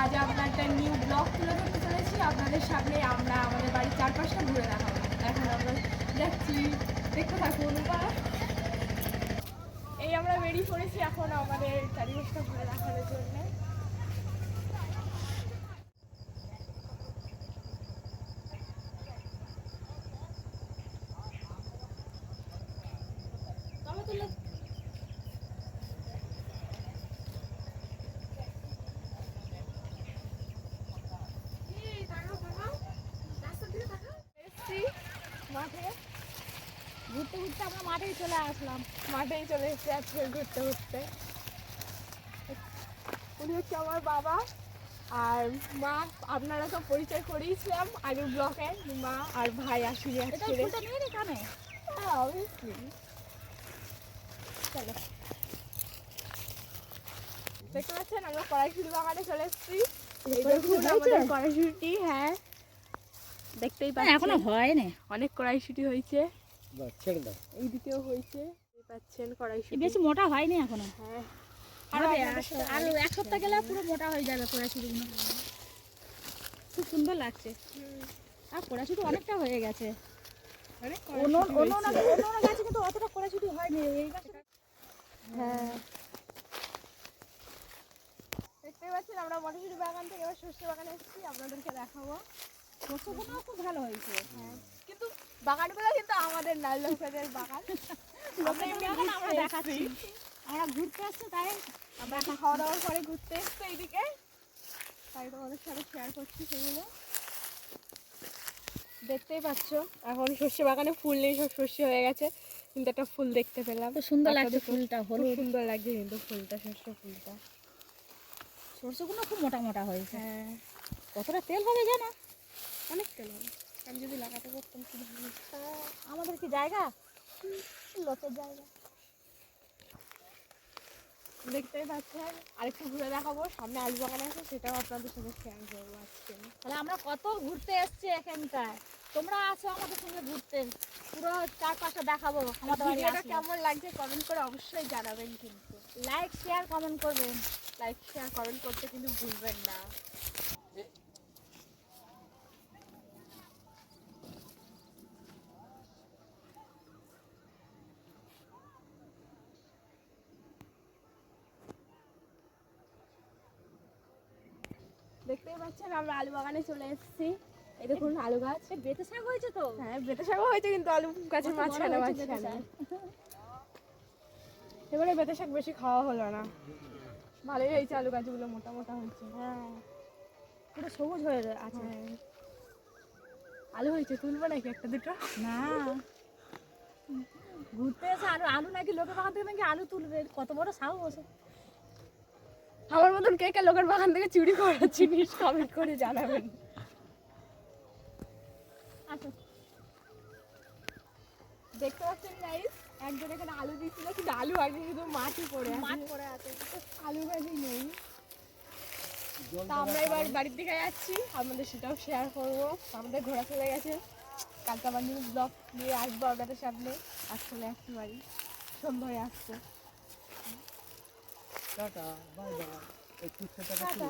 আজ আমরা একটা নিউ ব্লগ তুলে ধরতে চলেছি আপনাদের সামনে। আমরা আমাদের বাড়ির চারপাশটা ঘুরে দেখাবো। এখন আমরা যাচ্ছি, দেখতে থাকুন। এই আমরা বেরিয়ে পড়েছি এখন আমাদের চারিপাশটা ঘুরে দেখানোর জন্য। মাঠে ঘুরতে ঘুরতে আমরা মাঠেই চলে আসলাম। মাঠেই চলে এসেছি আজকে ঘুরতে ঘুরতে। উনি হচ্ছে আমার বাবা আর মা। আপনারা তো পরিচয় করিয়েছিলাম আগের ব্লকে। মা আর ভাই আসিনি আজকে। কানে অবভিয়াসলি। চলো, দেখতে পাচ্ছেন আমরা কড়াইশুঁটি বাগানে চলে এসেছি। এই দেখুন আমাদের কড়াইশুঁটি। হ্যাঁ, দেখতেই পাচ্ছেন এখনো হয়নি, অনেক কড়াইশুঁটি হয়েছে। এই দিকেও হয়েছে, দেখতে পাচ্ছেন কড়াইশুঁটি। বেশি মোটা হয়নি এখনো। হ্যাঁ, আর এক সপ্তাহ গেলে পুরো মোটা হয়ে যাবে কড়াইশুঁটিগুলো। খুব সুন্দর লাগছে। আর কড়াইশুঁটি অনেকটা হয়ে গেছে। অন্য গাছে কিন্তু অতটা কড়াইশুঁটি হয়নি এই গাছে। হ্যাঁ, দেখতে পাচ্ছেন আমরা মটরশুঁটি বাগান থেকে এবার সর্ষে বাগানে এসেছি, আপনাদেরকে দেখাবো। সর্ষেগুলো খুব ভালো হয়েছে। হ্যাঁ, কিন্তু বাগানগুলো কিন্তু আমাদের না, লোকেদের বাগান। আমরা দেখাচ্ছি, আমরা ঘুরতে আসছি তাই আমরা খাওয়া দাওয়ার পরে ঘুরতে এসছি এইদিকে, তাই তোমাদের সাথে শেয়ার করছি সেগুলো। দেখতেই পাচ্ছ এখন সর্ষে বাগানে ফুল নেই, সব সর্ষে হয়ে গেছে, কিন্তু একটা ফুল দেখতে পেলাম। সুন্দর লাগছে ফুলটা, হলুদ সুন্দর লাগছে কিন্তু ফুলটা, সর্ষে ফুলটা। সর্ষেগুলো খুব মোটা মোটা হয়েছে। হ্যাঁ, কতটা তেল হবে জানো? অনেক তেল হবে। আমি যদি লাগাতে পারতাম কি ভালো। আমাদের কি জায়গা, লোকের জায়গা। দেখতেই পাচ্ছেন, আরেকটু ঘুরে দেখাবো। সামনে আলু বাগান আছে, সেটাও আপনাদের সঙ্গে শেয়ার করবো আজকে। তাহলে আমরা কত ঘুরতে এসেছি এখানটায়, তোমরা আছো আমাদের সঙ্গে ঘুরতে, পুরো চারপাশে দেখাবো। আমাদের ভিডিওটা কেমন লাগছে কমেন্ট করে অবশ্যই জানাবেন, কিন্তু লাইক শেয়ার কমেন্ট করবেন। লাইক শেয়ার কমেন্ট করতে কিন্তু ভুলবেন না। দেখতেই পাচ্ছেন আমরা আলু বাগানে চলে এসেছি। এই দেখুন আলু গাছ। বেতে শাক হয়েছে তো। হ্যাঁ, বেতে শাকও হয়েছে, কিন্তু আলু গাছের মাঝখানে মাঝখানে। এবারে বেতে শাক বেশি খাওয়া হলো না, ভালোই হয়েছে। আলু গাছগুলো মোটা মোটা হয়েছে। হ্যাঁ, পুরো সবুজ হয়ে আছে। আলু হয়েছে, তুলবো নাকি একটা দুটো? না, ঘুরতে এসে আলু আলু নাকি লোকের বাগান থেকে নাকি আলু তুলবে, কত বড় সাহস। আমার মতন কে কে লোকের বাগান থেকে চুরি করার জিনিস কমেন্ট করে জানাবেন। আচ্ছা, দেখতে পাচ্ছেন গাইস, একজন এখানে আলু দিচ্ছিল, কিন্তু আলু আগে শুধু মাটি পড়ে আছে, আলু গাছই নেই। তা আমরা এবার বাড়ির দিকে যাচ্ছি, আমাদের সেটাও শেয়ার করবো। আমাদের ঘোরা চলে গেছে, কালকে আবার নিউ ব্লগ নিয়ে আসবো আপনাদের সামনে। আজ চলে আসছি বাড়ি, সন্ধ্যা হয়ে আসছে। Tata, bye bye. 21 টাকা টাটা।